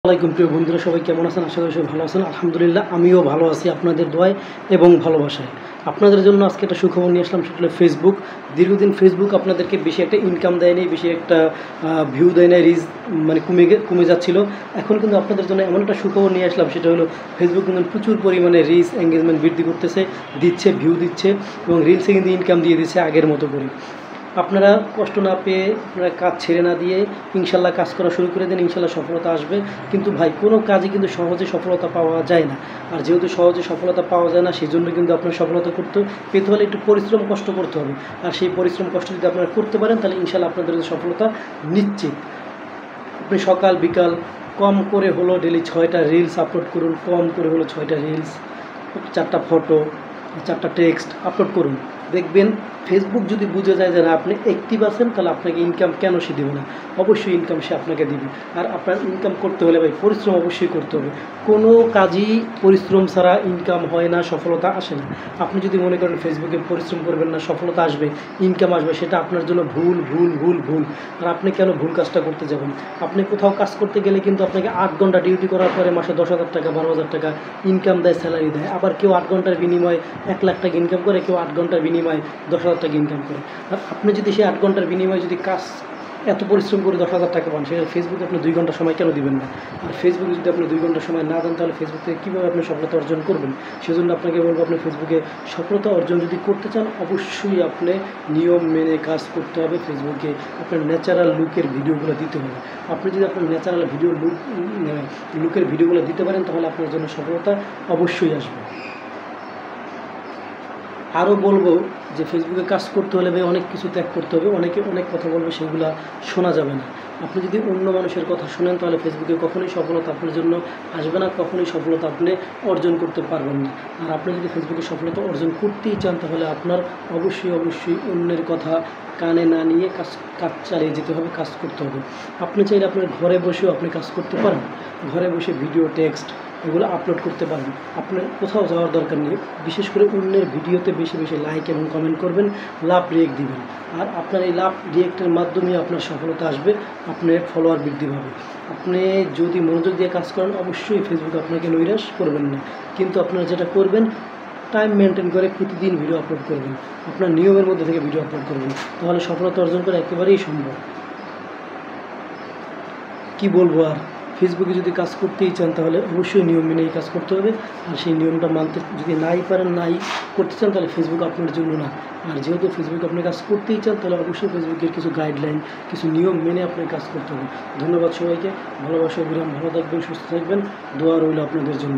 আসসালামাইকুম প্রিয় বন্ধুরা, সবাই কেমন আছেন? আশা করি সবাই ভালো আছেন। আলহামদুলিল্লাহ, আমিও ভালো আছি আপনাদের দোয়ায় এবং ভালোবাসায়। আপনাদের জন্য আজকে একটা সুখবর নিয়ে আসলাম, সেটা হলো ফেসবুক। দীর্ঘদিন ফেসবুক আপনাদেরকে বেশি একটা ইনকাম দেয় নাই, বেশি একটা ভিউ দেয় নাই, রিচ মানে কমে যাচ্ছিল। এখন কিন্তু আপনাদের জন্য এমন একটা সুখবর নিয়ে আসলাম, সেটা হলো ফেসবুক কিন্তু প্রচুর পরিমাণে রিচ এঙ্গেজমেন্ট বৃদ্ধি করতেছে, ভিউ দিচ্ছে এবং রিলসে কিন্তু ইনকাম দিয়ে দিচ্ছে আগের মতো করে। আপনারা কষ্ট না পেয়ে, আপনারা কাজ ছেড়ে না দিয়ে ইনশাল্লাহ কাজ করা শুরু করে দেন, ইনশাল্লাহ সফলতা আসবে। কিন্তু ভাই, কোনো কাজই কিন্তু সহজে সফলতা পাওয়া যায় না। আর যেহেতু সহজে সফলতা পাওয়া যায় না, সেই জন্য কিন্তু আপনার সফলতা পেতে হলে একটু পরিশ্রম কষ্ট করতে হবে। আর সেই পরিশ্রম কষ্ট যদি আপনারা করতে পারেন, তাহলে ইনশাল্লাহ আপনাদের সফলতা নিশ্চিত। আপনি সকাল বিকাল কম করে হলো ডেলি 6টা রিলস আপলোড করুন, কম করে হলো 6টা রিলস, 4টা ফটো, 4টা টেক্সট আপলোড করুন। দেখবেন ফেসবুক যদি বুঝে যায় যে না আপনি অ্যাক্টিভ আছেন, তাহলে আপনাকে ইনকাম কেন সে দেবে না? অবশ্যই ইনকাম সে আপনাকে দিবে। আর আপনার ইনকাম করতে হলে ভাই পরিশ্রম অবশ্যই করতে হবে। কোনো কাজই পরিশ্রম ছাড়া ইনকাম হয় না, সফলতা আসে না। আপনি যদি মনে করেন ফেসবুকে পরিশ্রম করবেন না, সফলতা আসবে, ইনকাম আসবে, সেটা আপনার জন্য ভুল ভুল ভুল ভুল। আর আপনি কেন ভুল কাজটা করতে যাবেন? আপনি কোথাও কাজ করতে গেলে কিন্তু আপনাকে 8 ঘন্টা ডিউটি করার পরে মাসে 10,000 টাকা 12,000 টাকা ইনকাম দেয়, স্যালারি দেয়। আবার কেউ 8 ঘন্টার বিনিময়ে 1 লাখ টাকা ইনকাম করে, কেউ 8 ঘন্টার বিনিময়ে 10,000 টাকা ইনকাম করে। আর আপনি যদি সেই 8 ঘন্টার বিনিময়ে যদি কাজ এত পরিশ্রম করে 10,000 টাকা পান, সেটা ফেসবুকে আপনি 2 ঘন্টা সময় কেন দিবেন না? আর ফেসবুকে যদি আপনি 2 ঘন্টা সময় না দেন, তাহলে ফেসবুক থেকে কীভাবে আপনি সফলতা অর্জন করবেন? সেজন্য আপনাকে বলবো, আপনি ফেসবুকে সফলতা অর্জন যদি করতে চান, অবশ্যই আপনি নিয়ম মেনে কাজ করতে হবে। ফেসবুকে আপনার ন্যাচারাল লুকের ভিডিওগুলো দিতে হবে। আপনি যদি আপনার ন্যাচারাল লুকের ভিডিওগুলো দিতে পারেন, তাহলে আপনার জন্য সফলতা অবশ্যই আসবে। আরও বলবো যে ফেসবুকে কাজ করতে হলে ভাই অনেক কিছু ত্যাগ করতে হবে। অনেকে অনেক কথা বলবে, সেগুলো শোনা যাবে না। আপনি যদি অন্য মানুষের কথা শোনেন, তাহলে ফেসবুকে কখনোই সফলতা আপনার জন্য আসবে না, কখনোই সফলতা আপনি অর্জন করতে পারবেন না। আর আপনি যদি ফেসবুকে সফলতা অর্জন করতেই চান, তাহলে আপনার অবশ্যই অন্যের কথা কানে না নিয়ে কাজ চালিয়ে যেতে হবে, কাজ করতে হবে। আপনি চাইলে আপনার ঘরে বসেও আপনি কাজ করতে পারেন। ঘরে বসে ভিডিও, টেক্সট এগুলো আপলোড করতে পারেন। আপনার কোথাও যাওয়ার দরকার নেই। বিশেষ করে অন্যের ভিডিওতে বেশি বেশি লাইক এবং কমেন্ট করবেন, লাভ রিয়েক্ট দিবেন। আর আপনার এই লাভ রিয়েক্টের মাধ্যমে আপনার সফলতা আসবে, আপনার ফলোয়ার বৃদ্ধি পাবে। আপনি যদি মনোযোগ দিয়ে কাজ করেন, অবশ্যই ফেসবুক আপনাকে নৈরাশ করবেন না। কিন্তু আপনারা যেটা করবেন, টাইম মেনটেন করে প্রতিদিন ভিডিও আপলোড করবেন, আপনার নিয়মের মধ্যে থেকে ভিডিও আপলোড করবেন, তাহলে সফলতা অর্জন করা একেবারেই সম্ভব। কি বলবো আর, ফেসবুকে যদি কাজ করতেই চান, তাহলে অবশ্যই নিয়ম মেনেই কাজ করতে হবে। আর সেই নিয়মটা মানতে যদি নাই করতে চান, তাহলে ফেসবুক আপনার জন্য না। আর যেহেতু ফেসবুকে আপনি কাজ করতেই চান, তাহলে অবশ্যই ফেসবুকের কিছু গাইডলাইন, কিছু নিয়ম মেনে আপনার কাজ করতে হবে। ধন্যবাদ সবাইকে, ভালোবাসা বিরাম, ভালো থাকবেন, সুস্থ থাকবেন, দোয়া রইল আপনাদের জন্য।